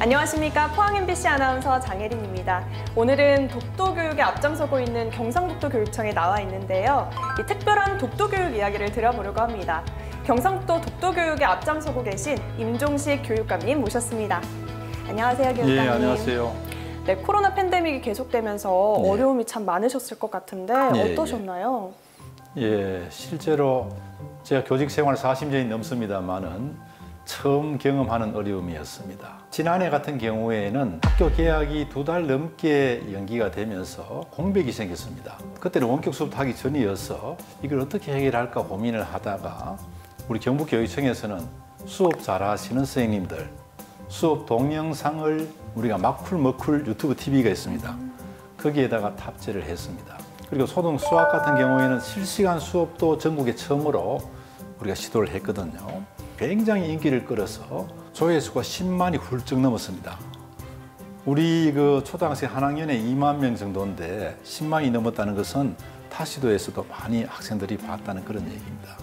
안녕하십니까. 포항 MBC 아나운서 장혜린입니다. 오늘은 독도 교육에 앞장서고 있는 경상북도 교육청에 나와 있는데요. 이 특별한 독도 교육 이야기를 들어보려고 합니다. 경상북도 독도 교육에 앞장서고 계신 임종식 교육감님 모셨습니다. 안녕하세요, 교육감님. 예, 안녕하세요. 네, 코로나 팬데믹이 계속되면서 어려움이 참 많으셨을 것 같은데 어떠셨나요? 예, 실제로 제가 교직 생활 40년이 넘습니다만은 처음 경험하는 어려움이었습니다. 지난해 같은 경우에는 학교 개학이 2달 넘게 연기가 되면서 공백이 생겼습니다. 그때는 원격 수업도 하기 전이어서 이걸 어떻게 해결할까 고민을 하다가 우리 경북교육청에서는 수업 잘하시는 선생님들 수업 동영상을 우리가 막쿨 유튜브 TV가 있습니다. 거기에다가 탑재를 했습니다. 그리고 초등 수학 같은 경우에는 실시간 수업도 전국에 처음으로 우리가 시도를 했거든요. 굉장히 인기를 끌어서 조회수가 10만이 훌쩍 넘었습니다. 우리 초등학생 한 학년에 2만 명 정도인데 10만이 넘었다는 것은 타 시도에서도 많이 학생들이 봤다는 그런 얘기입니다.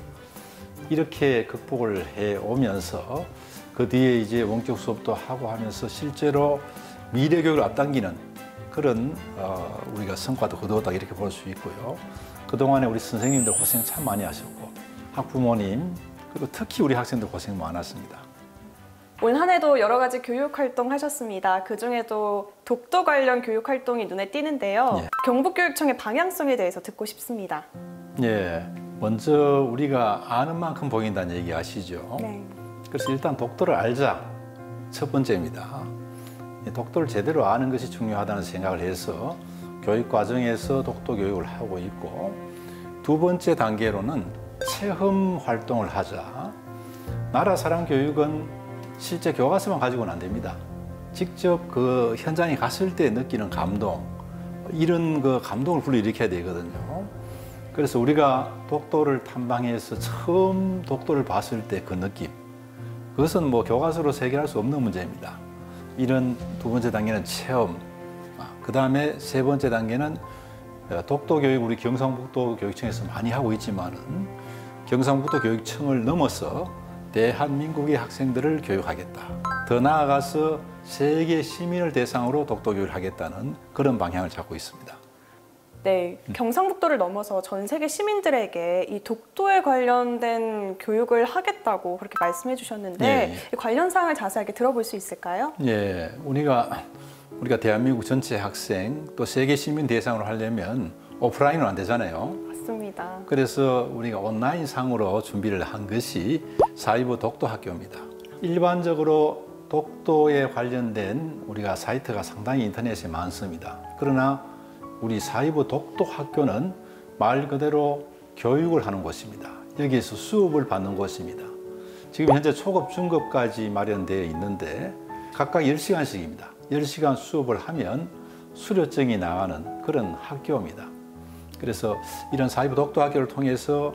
이렇게 극복을 해 오면서 그 뒤에 이제 원격 수업도 하고 하면서 실제로 미래 교육을 앞당기는 그런 우리가 성과도 거두었다 이렇게 볼 수 있고요. 그동안에 우리 선생님들 고생 참 많이 하셨고 학부모님 그리고 특히 우리 학생들 고생 많았습니다. 올 한 해도 여러 가지 교육 활동 하셨습니다. 그중에도 독도 관련 교육 활동이 눈에 띄는데요. 예. 경북교육청의 방향성에 대해서 듣고 싶습니다. 예, 먼저 우리가 아는 만큼 보인다는 얘기 아시죠? 네. 그래서 일단 독도를 알자 첫 번째입니다. 독도를 제대로 아는 것이 중요하다는 생각을 해서 교육 과정에서 독도 교육을 하고 있고 두 번째 단계로는 체험 활동을 하자. 나라 사랑 교육은 실제 교과서만 가지고는 안 됩니다. 직접 그 현장에 갔을 때 느끼는 감동, 이런 감동을 불러일으켜야 되거든요. 그래서 우리가 독도를 탐방해서 처음 독도를 봤을 때 그 느낌, 그것은 교과서로 해결할 수 없는 문제입니다. 이런 두 번째 단계는 체험, 그 다음에 세 번째 단계는 독도 교육 우리 경상북도 교육청에서 많이 하고 있지만은 경상북도 교육청을 넘어서 대한민국의 학생들을 교육하겠다. 더 나아가서 세계 시민을 대상으로 독도 교육을 하겠다는 그런 방향을 잡고 있습니다. 네, 경상북도를 넘어서 전 세계 시민들에게 이 독도에 관련된 교육을 하겠다고 그렇게 말씀해 주셨는데 이 관련 사항을 자세하게 들어볼 수 있을까요? 예, 우리가 대한민국 전체 학생 또 세계 시민 대상으로 하려면 오프라인은 안 되잖아요. 맞습니다. 그래서 우리가 온라인 상으로 준비를 한 것이 사이버 독도 학교입니다. 일반적으로 독도에 관련된 우리가 사이트가 상당히 인터넷에 많습니다. 그러나 우리 사이버 독도 학교는 말 그대로 교육을 하는 곳입니다. 여기에서 수업을 받는 곳입니다. 지금 현재 초급, 중급까지 마련되어 있는데 각각 10시간씩입니다. 10시간 수업을 하면 수료증이 나가는 그런 학교입니다. 그래서 이런 사이버 독도 학교를 통해서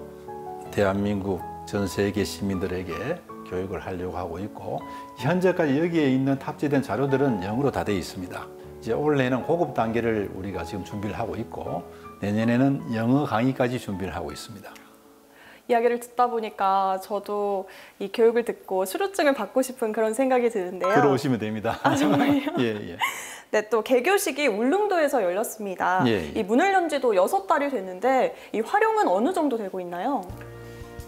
대한민국 전 세계 시민들에게 교육을 하려고 하고 있고 현재까지 여기에 있는 탑재된 자료들은 영어로 다 되어 있습니다. 이제 올해는 고급 단계를 우리가 지금 준비를 하고 있고 내년에는 영어 강의까지 준비를 하고 있습니다. 이야기를 듣다 보니까 저도 이 교육을 듣고 수료증을 받고 싶은 그런 생각이 드는데요. 들어오시면 됩니다. 아, 정말요? 예. 네, 또 개교식이 울릉도에서 열렸습니다. 이 문을 연 지도 6달이 됐는데 이 활용은 어느 정도 되고 있나요?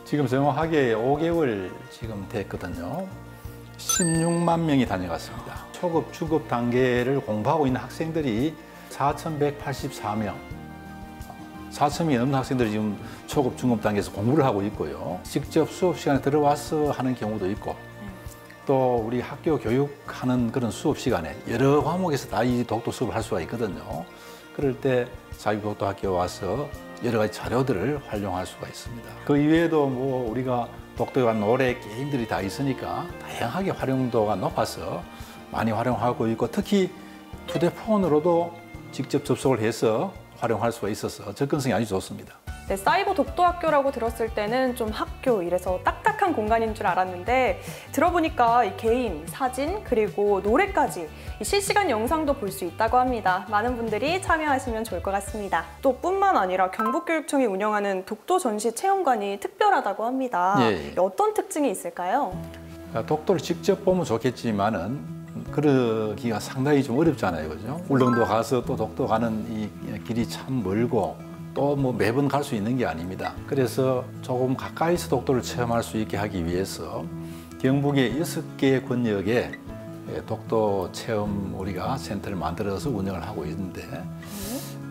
지금 정확하게 5개월 지금 됐거든요. 16만 명이 다녀갔습니다. 초급, 중급 단계를 공부하고 있는 학생들이 4,184명. 4,000명이 넘는 학생들이 지금 초급, 중급 단계에서 공부를 하고 있고요. 직접 수업 시간에 들어와서 하는 경우도 있고 또 우리 학교 교육하는 그런 수업 시간에 여러 과목에서 다 이 독도 수업을 할 수가 있거든요. 그럴 때 사이버 독도 학교에 와서 여러 가지 자료들을 활용할 수가 있습니다. 그 이외에도 우리가 독도에 관한 노래, 게임들이 다 있으니까 다양하게 활용도가 높아서 많이 활용하고 있고 특히 휴대폰으로도 직접 접속을 해서 활용할 수가 있어서 접근성이 아주 좋습니다. 네, 사이버 독도 학교라고 들었을 때는 좀 학교 이래서 딱딱한 공간인 줄 알았는데 들어보니까 이 게임, 사진, 그리고 노래까지 이 실시간 영상도 볼 수 있다고 합니다. 많은 분들이 참여하시면 좋을 것 같습니다. 또 뿐만 아니라 경북교육청이 운영하는 독도 전시 체험관이 특별하다고 합니다. 어떤 특징이 있을까요? 독도를 직접 보면 좋겠지만은 그러기가 상당히 좀 어렵잖아요, 그죠? 울릉도 가서 또 독도 가는 이 길이 참 멀고 또 뭐 매번 갈 수 있는 게 아닙니다. 그래서 조금 가까이서 독도를 체험할 수 있게 하기 위해서 경북의 6개 권역에 독도 체험 우리가 센터를 만들어서 운영을 하고 있는데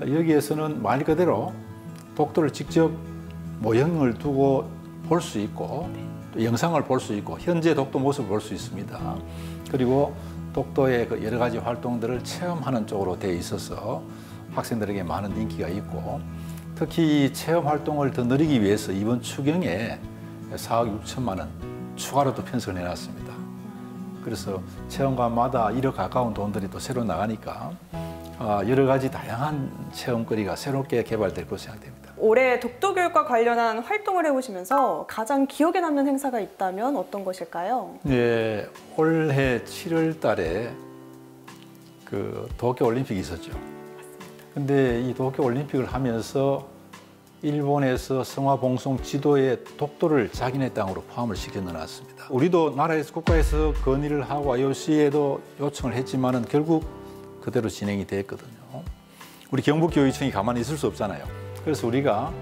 여기에서는 말 그대로 독도를 직접 모형을 두고 볼 수 있고 또 영상을 볼 수 있고 현재 독도 모습을 볼 수 있습니다. 그리고 독도의 그 여러 가지 활동들을 체험하는 쪽으로 되어 있어서 학생들에게 많은 인기가 있고 특히 체험 활동을 더 늘리기 위해서 이번 추경에 4억 6천만 원 추가로 또 편성을 해놨습니다. 그래서 체험관마다 1억 가까운 돈들이 또 새로 나가니까 여러 가지 다양한 체험거리가 새롭게 개발될 것으로 생각됩니다. 올해 독도 교육과 관련한 활동을 해보시면서 가장 기억에 남는 행사가 있다면 어떤 것일까요? 네, 올해 7월 달에 그 도쿄 올림픽이 있었죠. 근데 이 도쿄 올림픽을 하면서 일본에서 성화봉송 지도에 독도를 자기네 땅으로 포함을 시켜 넣어놨습니다. 우리도 나라에서 국가에서 건의를 하고 IOC에도 요청을 했지만은 결국 그대로 진행이 됐거든요. 우리 경북교육청이 가만히 있을 수 없잖아요. 그래서 우리가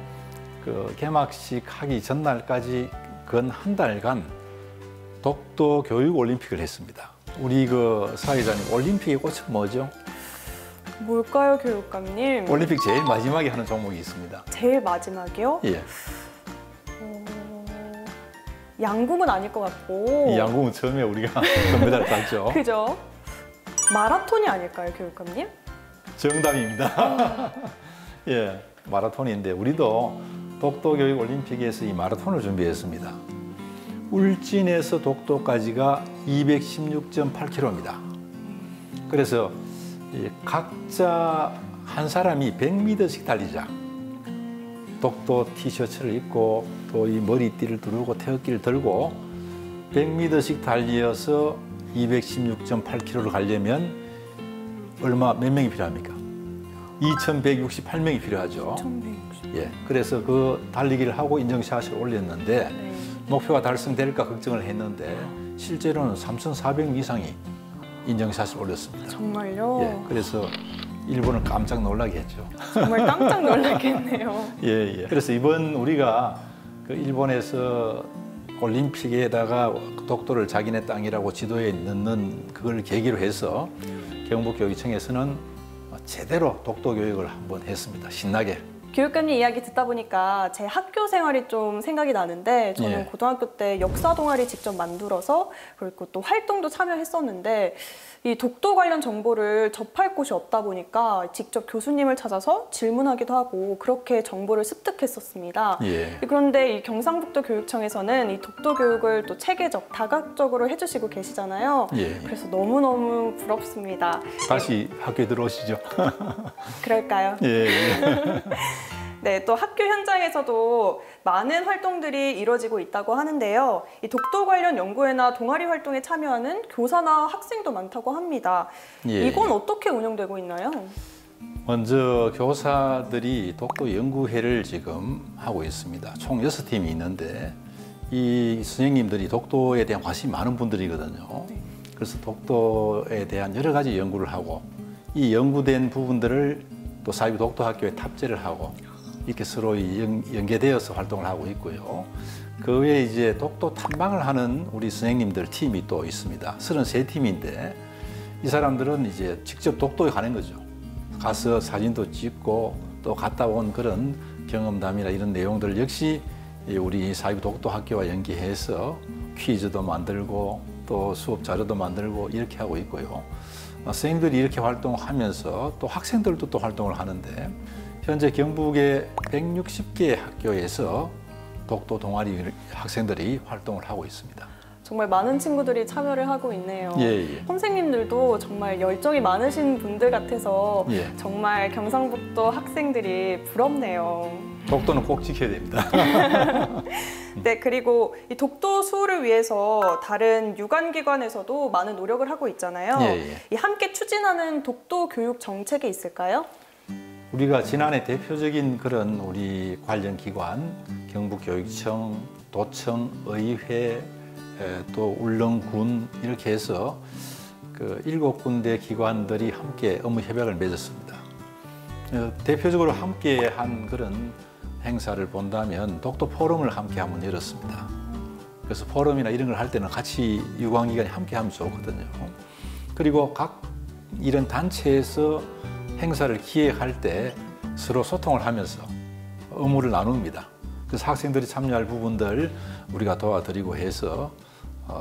그 개막식 하기 전날까지 근 한 달간 독도 교육 올림픽을 했습니다. 우리 그 사회자님 올림픽의 꽃은 뭐죠? 뭘까요, 교육감님? 올림픽 제일 마지막에 하는 종목이 있습니다. 제일 마지막이요? 예. 양궁은 아닐 것 같고. 이 양궁은 처음에 우리가 금메달을 땄죠. 그죠? 마라톤이 아닐까요, 교육감님? 정답입니다. 예, 마라톤인데 우리도 독도 교육 올림픽에서 이 마라톤을 준비했습니다. 울진에서 독도까지가 216.8km입니다. 그래서 각자 한 사람이 100m씩 달리자. 독도 티셔츠를 입고 또 이 머리띠를 두르고 태극기를 들고 100m씩 달려서 216.8km를 가려면 몇 명이 필요합니까? 2168명이 필요하죠. 1160. 예, 그래서 그 달리기를 하고 인증샷을 올렸는데 네. 목표가 달성될까 걱정을 했는데 실제로는 3,400명 이상이 인증샷을 올렸습니다. 정말요? 예, 그래서 일본을 깜짝 놀라게 했죠. 정말 깜짝 놀랐겠네요. 예, 예. 그래서 이번 우리가 그 일본에서 올림픽에다가 독도를 자기네 땅이라고 지도에 넣는 그걸 계기로 해서 경북교육청에서는 제대로 독도 교육을 한번 했습니다. 신나게. 교육감님 이야기 듣다 보니까 제 학교 생활이 좀 생각이 나는데 저는 예. 고등학교 때 역사 동아리 직접 만들어서 그리고 또 활동도 참여했었는데 이 독도 관련 정보를 접할 곳이 없다 보니까 직접 교수님을 찾아서 질문하기도 하고 그렇게 정보를 습득했었습니다. 예. 그런데 이 경상북도 교육청에서는 이 독도 교육을 또 체계적, 다각적으로 해주시고 계시잖아요. 예. 그래서 너무너무 부럽습니다. 다시 학교에 들어오시죠. 그럴까요? 예, 예. 네, 또 학교 현장에서도 많은 활동들이 이루어지고 있다고 하는데요. 이 독도 관련 연구회나 동아리 활동에 참여하는 교사나 학생도 많다고 합니다. 예. 이건 어떻게 운영되고 있나요? 먼저 교사들이 독도 연구회를 지금 하고 있습니다. 총 6팀이 있는데 이 선생님들이 독도에 대한 관심이 많은 분들이거든요. 그래서 독도에 대한 여러 가지 연구를 하고 이 연구된 부분들을 또 사이비 독도학교에 탑재를 하고 이렇게 서로 연계되어서 활동을 하고 있고요. 그 외에 이제 독도 탐방을 하는 우리 선생님들 팀이 또 있습니다. 33팀인데 이 사람들은 이제 직접 독도에 가는 거죠. 가서 사진도 찍고 또 갔다 온 그런 경험담이나 이런 내용들 역시 우리 사이비 독도학교와 연계해서 퀴즈도 만들고 또 수업 자료도 만들고 이렇게 하고 있고요. 선생님들이 이렇게 활동하면서 또 학생들도 또 활동을 하는데 현재 경북의 160개 학교에서 독도 동아리 학생들이 활동을 하고 있습니다. 정말 많은 친구들이 참여를 하고 있네요. 예. 선생님들도 정말 열정이 많으신 분들 같아서 예. 정말 경상북도 학생들이 부럽네요. 독도는 꼭 지켜야 됩니다. 네, 그리고 이 독도 수호를 위해서 다른 유관기관에서도 많은 노력을 하고 있잖아요. 예. 이 함께 추진하는 독도 교육 정책이 있을까요? 우리가 지난해 대표적인 그런 우리 관련 기관, 경북교육청, 도청, 의회, 또 울릉군 이렇게 해서 그 7군데 기관들이 함께 업무 협약을 맺었습니다. 대표적으로 함께 한 그런 행사를 본다면 독도 포럼을 함께 한번 열었습니다. 그래서 포럼이나 이런 걸 할 때는 같이 유관기관이 함께 하면 좋거든요. 그리고 각 이런 단체에서 행사를 기획할 때 서로 소통을 하면서 업무를 나눕니다. 그래서 학생들이 참여할 부분들 우리가 도와드리고 해서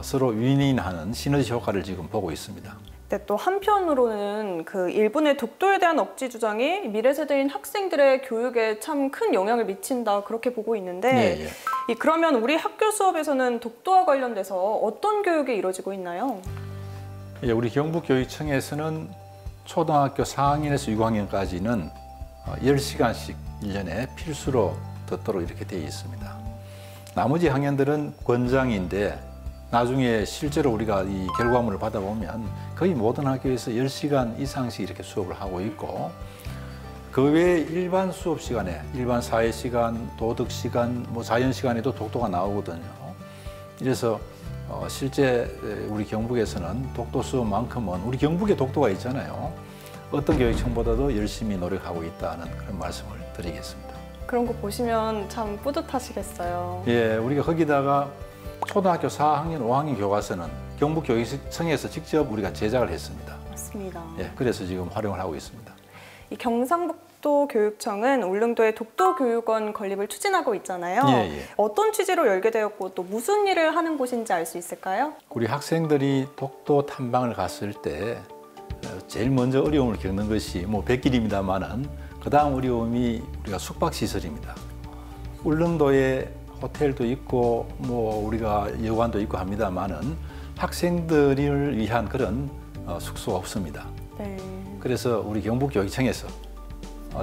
서로 윈윈하는 시너지 효과를 지금 보고 있습니다. 네, 또 한편으로는 그 일본의 독도에 대한 억지 주장이 미래 세대인 학생들의 교육에 참 큰 영향을 미친다 그렇게 보고 있는데 그러면 우리 학교 수업에서는 독도와 관련돼서 어떤 교육이 이루어지고 있나요? 우리 경북교육청에서는 초등학교 4학년에서 6학년까지는 10시간씩 1년에 필수로 듣도록 이렇게 되어 있습니다. 나머지 학년들은 권장인데 나중에 실제로 우리가 이 결과물을 받아보면 거의 모든 학교에서 10시간 이상씩 이렇게 수업을 하고 있고 그 외에 일반 수업 시간에 일반 사회 시간, 도덕 시간, 자연 시간에도 독도가 나오거든요. 그래서 실제 우리 경북에서는 독도 수업만큼은 우리 경북에 독도가 있잖아요. 어떤 교육청보다도 열심히 노력하고 있다는 그런 말씀을 드리겠습니다. 그런 거 보시면 참 뿌듯하시겠어요. 예, 우리가 거기다가 초등학교 4학년, 5학년 교과서는 경북교육청에서 직접 우리가 제작을 했습니다. 맞습니다. 예, 그래서 지금 활용을 하고 있습니다. 이 경상북도 교육청은 울릉도에 독도교육원 건립을 추진하고 있잖아요. 어떤 취지로 열게 되었고 또 무슨 일을 하는 곳인지 알 수 있을까요? 우리 학생들이 독도 탐방을 갔을 때 제일 먼저 어려움을 겪는 것이 백길입니다만은 그 다음 어려움이 우리가 숙박시설입니다. 울릉도에 호텔도 있고 우리가 여관도 있고 합니다만은 학생들을 위한 그런 숙소가 없습니다. 네. 그래서 우리 경북교육청에서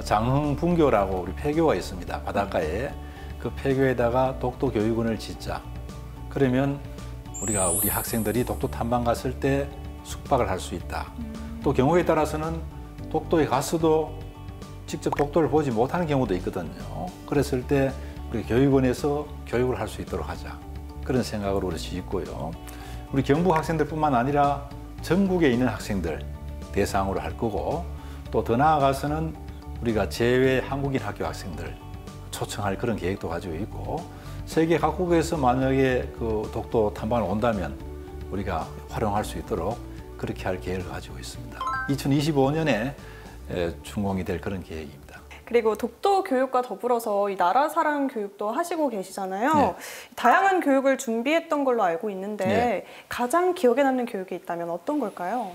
장흥분교라고 우리 폐교가 있습니다. 바닷가에 그 폐교에다가 독도교육원을 짓자. 그러면 우리가 우리 학생들이 독도 탐방 갔을 때 숙박을 할 수 있다. 또 경우에 따라서는 독도에 가서도 직접 독도를 보지 못하는 경우도 있거든요. 그랬을 때 우리 교육원에서 교육을 할 수 있도록 하자. 그런 생각으로 우리 짓고요. 우리 경북 학생들뿐만 아니라 전국에 있는 학생들 대상으로 할 거고 또 더 나아가서는 우리가 제외 한국인 학교 학생들 초청할 그런 계획도 가지고 있고 세계 각국에서 만약에 그 독도 탐방을 온다면 우리가 활용할 수 있도록 그렇게 할 계획을 가지고 있습니다. 2025년에 준공이 될 그런 계획입니다. 그리고 독도 교육과 더불어서 이 나라 사랑 교육도 하시고 계시잖아요. 네. 다양한 교육을 준비했던 걸로 알고 있는데 가장 기억에 남는 교육이 있다면 어떤 걸까요?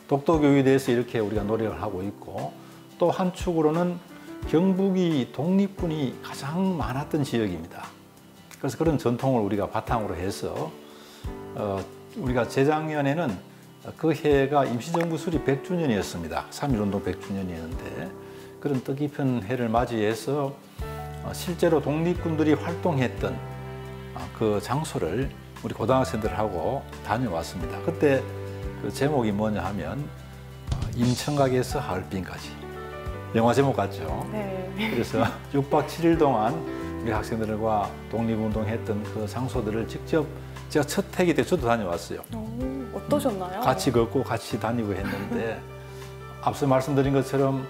독도 교육에 대해서 이렇게 우리가 노력을 하고 있고 또 한 축으로는 경북이 독립군이 가장 많았던 지역입니다. 그래서 그런 전통을 우리가 바탕으로 해서 우리가 재작년에는 그 해가 임시정부 수립 100주년이었습니다. 3.1운동 100주년이었는데 그런 뜻깊은 해를 맞이해서 실제로 독립군들이 활동했던 그 장소를 우리 고등학생들하고 다녀왔습니다. 그때 그 제목이 뭐냐 하면 임청각에서 하얼빈까지 영화 제목 같죠? 네. 그래서 6박 7일 동안 우리 학생들과 독립운동했던 그 장소들을 직접 제가 첫 해기 때 저도 다녀왔어요. 어떠셨나요? 같이 걷고 같이 다니고 했는데 앞서 말씀드린 것처럼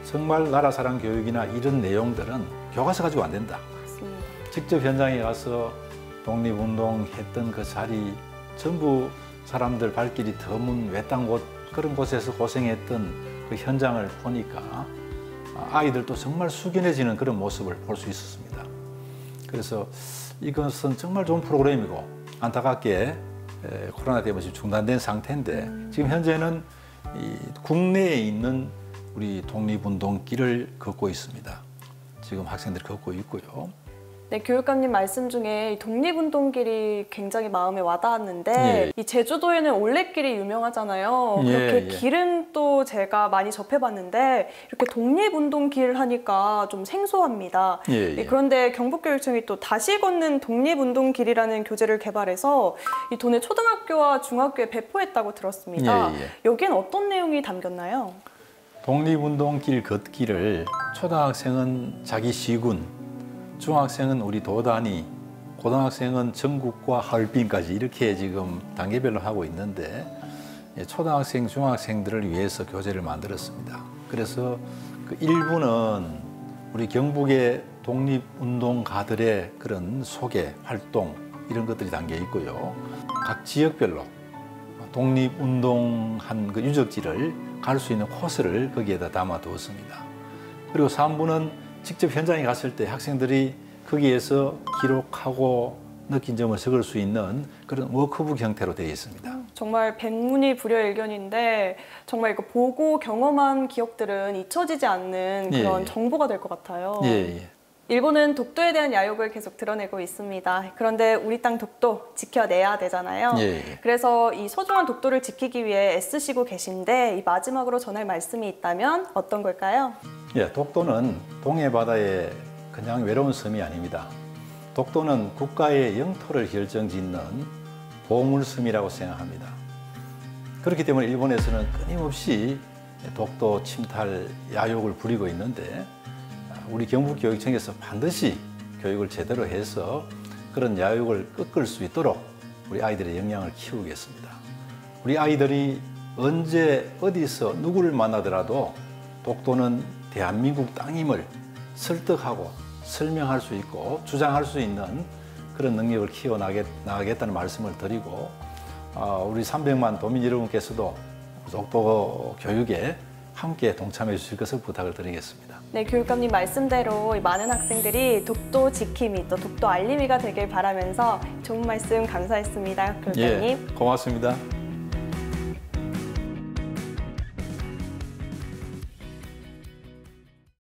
정말 나라 사랑 교육이나 이런 내용들은 교과서 가지고 안 된다. 맞습니다. 직접 현장에 가서 독립운동 했던 그 자리 전부 사람들 발길이 드문 외딴 곳 그런 곳에서 고생했던 그 현장을 보니까 아이들도 정말 숙연해지는 그런 모습을 볼 수 있었습니다. 그래서 이것은 정말 좋은 프로그램이고 안타깝게 코로나 때문에 지금 중단된 상태인데 지금 현재는 이 국내에 있는 우리 독립운동길을 걷고 있습니다. 지금 학생들이 걷고 있고요. 네, 교육감님 말씀 중에 독립운동길이 굉장히 마음에 와닿았는데 이 제주도에는 올레길이 유명하잖아요. 그렇게 길은 또 제가 많이 접해봤는데 이렇게 독립운동길 하니까 좀 생소합니다. 그런데 경북교육청이 또 다시 걷는 독립운동길이라는 교재를 개발해서 이 도내 초등학교와 중학교에 배포했다고 들었습니다. 여기엔 어떤 내용이 담겼나요? 독립운동길 걷기를 초등학생은 자기 시군, 중학생은 우리 도단위, 고등학생은 전국과 하얼빈까지 이렇게 지금 단계별로 하고 있는데 초등학생, 중학생들을 위해서 교재를 만들었습니다. 그래서 그 일부는 우리 경북의 독립운동가들의 그런 소개, 활동 이런 것들이 담겨 있고요. 각 지역별로 독립운동한 그 유적지를 갈 수 있는 코스를 거기에다 담아 두었습니다. 그리고 3부는 직접 현장에 갔을 때 학생들이 거기에서 기록하고 느낀 점을 적을 수 있는 그런 워크북 형태로 되어 있습니다. 정말 백문이 불여일견인데 정말 이거 보고 경험한 기억들은 잊혀지지 않는 그런 정보가 될 것 같아요. 일본은 독도에 대한 야욕을 계속 드러내고 있습니다. 그런데 우리 땅 독도 지켜내야 되잖아요. 그래서 이 소중한 독도를 지키기 위해 애쓰시고 계신데 이 마지막으로 전할 말씀이 있다면 어떤 걸까요? 독도는 동해 바다의 그냥 외로운 섬이 아닙니다. 독도는 국가의 영토를 결정짓는 보물섬이라고 생각합니다. 그렇기 때문에 일본에서는 끊임없이 독도 침탈 야욕을 부리고 있는데 우리 경북교육청에서 반드시 교육을 제대로 해서 그런 야욕을 꺾을 수 있도록 우리 아이들의 역량을 키우겠습니다. 우리 아이들이 언제 어디서 누구를 만나더라도 독도는 대한민국 땅임을 설득하고 설명할 수 있고 주장할 수 있는 그런 능력을 키워나가겠다는 말씀을 드리고 우리 300만 도민 여러분께서도 독도 교육에 함께 동참해 주실 것을 부탁을 드리겠습니다. 네, 교육감님 말씀대로 많은 학생들이 독도 지킴이 또 독도 알림이가 되길 바라면서 좋은 말씀 감사했습니다. 교육감님. 고맙습니다.